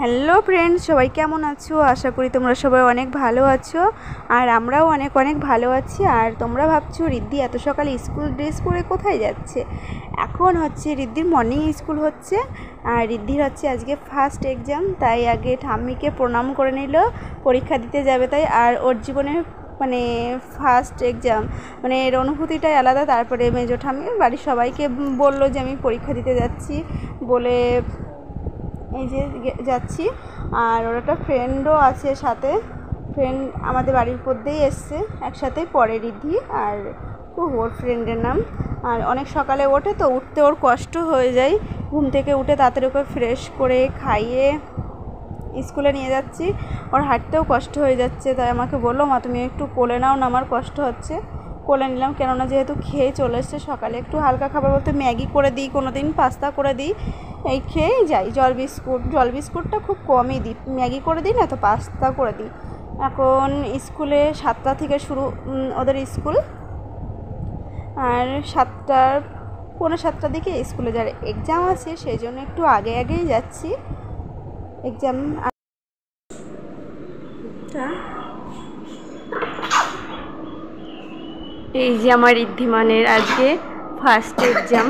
Hello friends, সবাই কেমন আছো? আশা করি তোমরা সবাই অনেক ভালো আছো আর আমরাও অনেক অনেক ভালো আছি। আর তোমরা ভাবছো রিদ্ধি এত সকালে স্কুল ড্রেস পরে কোথায় যাচ্ছে? এখন হচ্ছে রিদ্ধির মর্নিং স্কুল হচ্ছে আর রিদ্ধির হচ্ছে আজকে ফার্স্ট এক্সাম, তাই আগে ঠাম্মিকে প্রণাম করে নিল, পরীক্ষা দিতে যাবে তাই। আর ওর জীবনে ফার্স্ট এক্সাম এর অনুভূতিটাই আলাদা। তারপরে মেজো ঠাম্মি বাড়ির সবাইকে বললো যে আমি পরীক্ষা দিতে যাচ্ছি বলে এই যে যাচ্ছি। আর ওর একটা ফ্রেন্ডও আছে সাথে, ফ্রেন্ড আমাদের বাড়ির মধ্যেই এসছে, একসাথেই পড়ে রিদ্ধি আর ওর ফ্রেন্ডের নাম। আর অনেক সকালে ওঠে তো, উঠতে ওর কষ্ট হয়ে যায়, ঘুম থেকে উঠে তাড়াতাড়ি ওকে ফ্রেশ করে খাইয়ে স্কুলে নিয়ে যাচ্ছি। ওর হাঁটতেও কষ্ট হয়ে যাচ্ছে, তাই আমাকে বললো মা তুমি একটু কোলে নাও না, আমার কষ্ট হচ্ছে। কোলে নিলাম, কেননা যেহেতু খেয়ে চলে এসছে। সকালে একটু হালকা খাবার বলতে ম্যাগি করে দিই, কোনো দিন পাস্তা করে দিই, এই খেয়েই যাই। জল বিস্কুটটা খুব কমই দিই, ম্যাগি করে দিই না তো পাস্তা করে দিই। এখন স্কুলে 7টা থেকে শুরু ওদের স্কুল, আর 7টার দিকে স্কুলে যার এক্সাম আছে সেই জন্য একটু আগেই যাচ্ছি। এক্সাম এই যে আমার ঋদ্ধিমানের আজকে ফার্স্ট এক্সাম,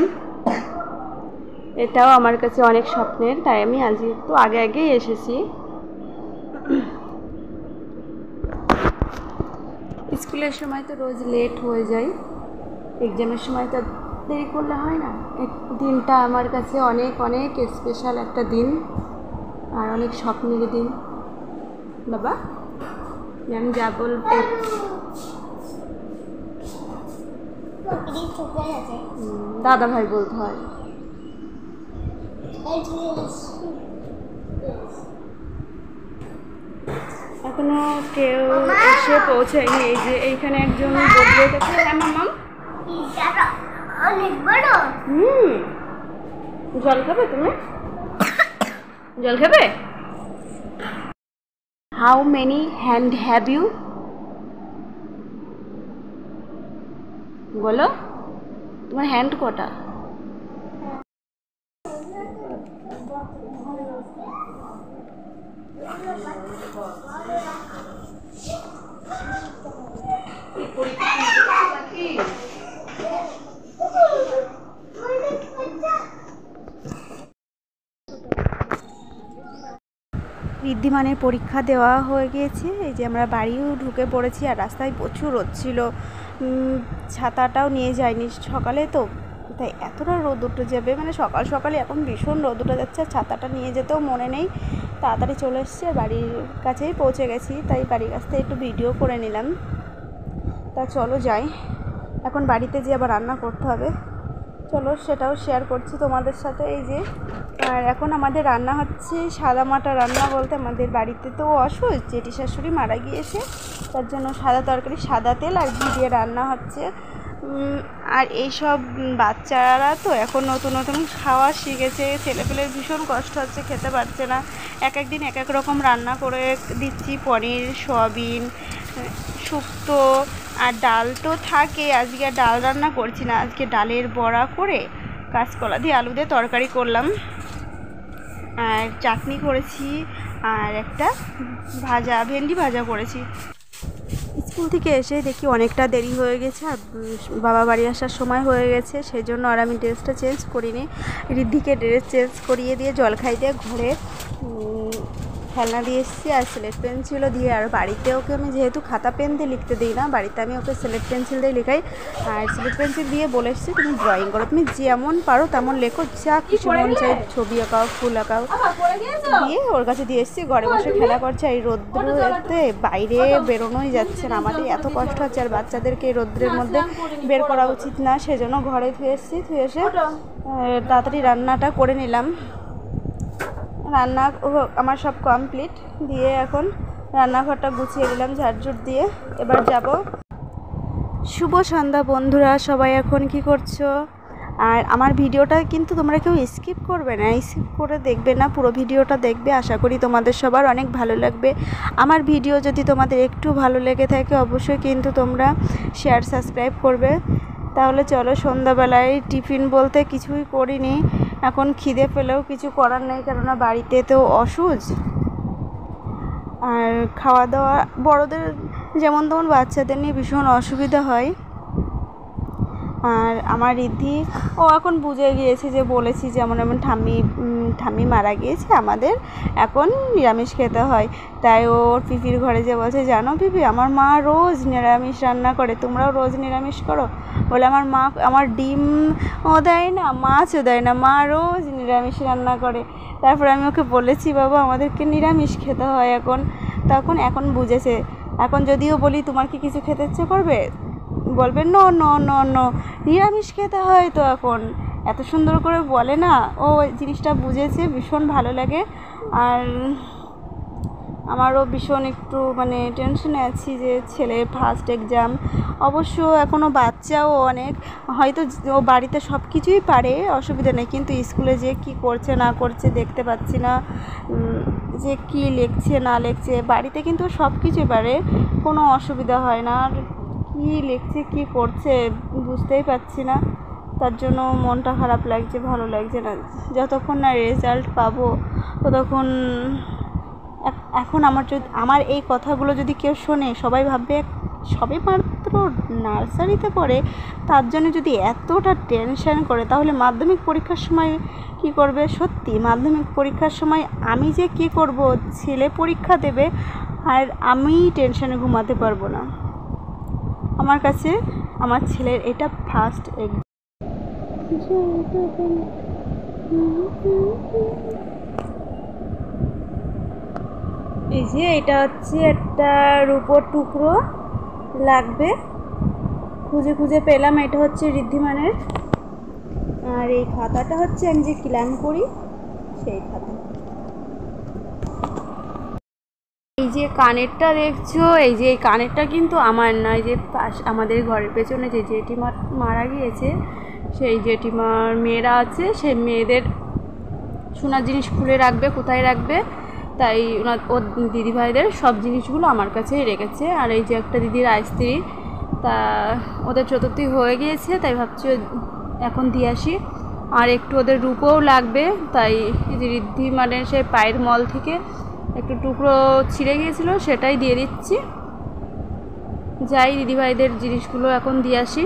এটাও আমার কাছে অনেক স্বপ্নের, তাই আমি আজকে একটু আগেই এসেছি। স্কুলের সময় তো রোজ লেট হয়ে যায়, এক্সামের সময় তো দেরি করলে হয় না। দিনটা আমার কাছে অনেক অনেক স্পেশাল একটা দিন আর অনেক স্বপ্নের দিন। বাবা ম্যাম যা বলবে দাদা ভাই বলতে হয়। এখনো কেউ এসে পৌঁছায়নি। এই যে এইখানে একজন বদলে গেছে। জল খাবে তুমি? জল খাবে? How many hand have you? বলো, তোমার হ্যান্ড কটা? ঋদ্ধিমানের পরীক্ষা দেওয়া হয়ে গিয়েছে। এই যে আমরা বাড়িও ঢুকে পড়েছি আর রাস্তায় প্রচুর রোদ ছিল, ছাতাটাও নিয়ে যায়নি সকালে তো, তাই এতটা রোদ উঠে যাবে সকালে এখন ভীষণ রোদ উঠে যাচ্ছে। ছাতাটা নিয়ে যেতেও মনে নেই, তাড়াতাড়ি চলে এসছে, বাড়ির কাছেই পৌঁছে গেছি, তাই বাড়ির কাছ থেকে একটু ভিডিও করে নিলাম। তা চলো যাই, এখন বাড়িতে যেয়ে আবার রান্না করতে হবে, চলো সেটাও শেয়ার করছি তোমাদের সাথে। এই যে আর এখন আমাদের রান্না হচ্ছে সাদা মাটা রান্না, বলতে আমাদের বাড়িতে তো অসুখ, জেঠি শাশুড়ি মারা গিয়েছে, তার জন্য সাদা তরকারি, সাদা তেল আর ঘি দিয়ে রান্না হচ্ছে। আর এইসব বাচ্চারা তো এখন নতুন নতুন খাওয়া শিখেছে, ছেলেপেলের ভীষণ কষ্ট হচ্ছে, খেতে পারছে না। এক দিন এক রকম রান্না করে দিচ্ছি, পনির, সয়াবিন, শুক্তো আর ডাল তো থাকে। আজকে আর ডাল রান্না করছি না, আজকে ডালের বড়া করে কাঁচকলা দিয়ে আলু দিয়ে তরকারি করলাম আর চাটনি করেছি আর একটা ভেন্ডি ভাজা করেছি। স্কুল থেকে এসে দেখি অনেকটা দেরি হয়ে গেছে আর বাবা বাড়ি আসার সময় হয়ে গেছে, সেই জন্য আর আমি ড্রেসটা চেঞ্জ করিনি। ঋদ্ধিকে ড্রেস চেঞ্জ করিয়ে দিয়ে জলখাই দিয়ে ঘরে খেলনা দিয়ে এসেছি আর স্লেট পেন্সিলও দিয়ে। আর বাড়িতে ওকে আমি যেহেতু খাতা পেন দিয়ে লিখতে দিই না, বাড়িতে আমি ওকে স্লেট পেন্সিল দিয়ে লেখাই। আর স্লেট পেন্সিল দিয়ে বলে এসেছি তুমি ড্রয়িং করো, তুমি যেমন পারো তেমন লেখো, যা কিছু মন চাই, ছবি আঁকাও, ফুল আঁকাও, দিয়ে ওর কাছে দিয়ে এসেছি। ঘরে বসে খেলা করছে। এই রৌদ্রতে বাইরে বেরোনোই যাচ্ছে না, আমাদের এত কষ্ট হচ্ছে। আর বাচ্চাদেরকে এই রৌদ্রের মধ্যে বের করা উচিত না, সেজন্য ঘরে ধুয়ে এসেছি। ধুয়ে এসে তাড়াতাড়ি রান্নাটা করে নিলাম। রান্না আমার সব কমপ্লিট দিয়ে এখন রান্নাঘরটা গুছিয়ে নিলাম ঝাড়ঝুট দিয়ে। এবার যাব। শুভ সন্ধ্যা বন্ধুরা, সবাই এখন কি করছো? আর আমার ভিডিওটা কিন্তু তোমরা কেউ স্কিপ করবে না, স্কিপ করে দেখবে না, পুরো ভিডিওটা দেখবে। আশা করি তোমাদের সবার অনেক ভালো লাগবে। আমার ভিডিও যদি তোমাদের একটু ভালো লেগে থাকে অবশ্যই কিন্তু তোমরা শেয়ার সাবস্ক্রাইব করবে। তাহলে চলো, সন্ধ্যাবেলায় টিফিন বলতে কিছুই করিনি, এখন খিদে পেলেও কিছু করার নেই, কেননা বাড়িতে তো অসুখ। আর খাওয়া দাওয়া বড়দের যেমন তেমন বাচ্চাদের নিয়ে ভীষণ অসুবিধা হয়। আর আমার রিদ্ধি ও এখন বুঝে গিয়েছে, যে বলেছি যেমন এমন ঠাম্মি মারা গিয়েছে, আমাদের এখন নিরামিষ খেতে হয়। তাই ওর পিপির ঘরে যে বলছে, জানো পিপি, আমার মা রোজ নিরামিষ রান্না করে, তোমরাও রোজ নিরামিষ করো? বলে আমার মা আমার ডিমও দেয় না, মাছও দেয় না, মা রোজ নিরামিষ রান্না করে। তারপরে আমি ওকে বলেছি, বাবা আমাদেরকে নিরামিষ খেতে হয় এখন। এখন বুঝেছে। এখন যদিও বলি তোমার কি কিছু খেতে ইচ্ছে করবে, বলবে নো নো নো নো, নিরামিষ খেতে হয়। তো এখন এত সুন্দর করে বলে না, ও জিনিসটা বুঝেছে, ভীষণ ভালো লাগে। আর আমারও ভীষণ একটু মানে টেনশনে আছি, যে ছেলের ফার্স্ট এক্সাম। অবশ্য এখনও বাচ্চাও অনেক, হয়তো ও বাড়িতে সব কিছুই পারে, অসুবিধা নেই, কিন্তু স্কুলে যে কি করছে না করছে দেখতে পাচ্ছি না, যে কি লিখছে না লিখছে। বাড়িতে কিন্তু সব কিছুই পারে, কোনো অসুবিধা হয় না। আর কী লিখছে কী করছে বুঝতেই পারছি না, তার জন্য মনটা খারাপ লাগছে, ভালো লাগছে না। যতক্ষণ না রেজাল্ট পাবো ততক্ষণ। এখন আমার এই কথাগুলো যদি কেউ শোনে, সবাই ভাববে সবে মাত্র নার্সারিতে পড়ে, তার জন্য যদি এতটা টেনশন করে, তাহলে মাধ্যমিক পরীক্ষার সময় কি করবে? সত্যি মাধ্যমিক পরীক্ষার সময় আমি যে কি করব, ছেলে পরীক্ষা দেবে আর আমি টেনশনে ঘুমাতে পারবো না। আমার কাছে আমার ছেলের এটা ফার্স্ট এক্সাম। এই যে এটা হচ্ছে একটা রূপোর টুকরো, লাগবে, খুঁজে খুঁজে পেলাম। এটা হচ্ছে ঋদ্ধিমানের। আর এই খাতাটা হচ্ছে আমি যে ক্লাম করি সেই খাতা। এই যে কানেরটা দেখছো, এই যে এই কানেরটা কিন্তু আমার নয়, যে আমাদের ঘরের পেছনে যে জেঠিমা মারা গিয়েছে, সেই জেঠিমার মেয়েরা আছে, সেই মেয়েদের সোনার জিনিস খুলে রাখবে, কোথায় রাখবে, তাই ওর দিদিভাইদের সব জিনিসগুলো আমার কাছেই রেখেছে। আর এই যে একটা দিদির স্ত্রী, তা ওদের চতুর্থী হয়ে গিয়েছে, তাই ভাবছি এখন দিয়ে আসি। আর একটু ওদের রূপও লাগবে, তাই এই যে ঋদ্ধিমানের সেই পায়ের মল থেকে একটু টুকরো ছিঁড়ে গিয়েছিলো, সেটাই দিয়ে দিচ্ছি। যাই দিদিভাইদের জিনিসগুলো এখন দিয়ে আসি।